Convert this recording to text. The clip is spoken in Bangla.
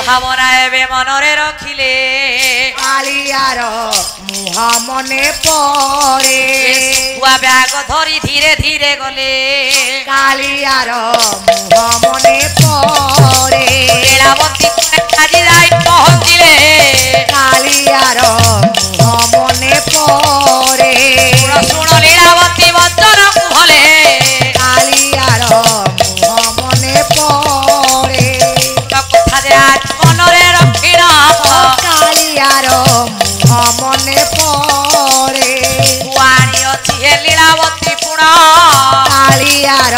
ভাবনা এবে মনরে রখিলে কালিয়ার মুহ মনে পড়ে শুকুয়া ব্যাগ ধরি ধীরে ধীরে গলে কালিয়ার মুহ মনে পড়ে লীলাবতী কাজী যাই পৌঁছিলে কালিয়ার মুহ মনে পড়ে শুণ লীলাবতী বচন কুহলে কালিয়ার মুহ মনে পড়ে কথা যে আজ মনরে রখিল কালিয়ার মুহ মনে পড়ে কুয়ারি অছি হে লীলাবতী পুণ কালিয়ার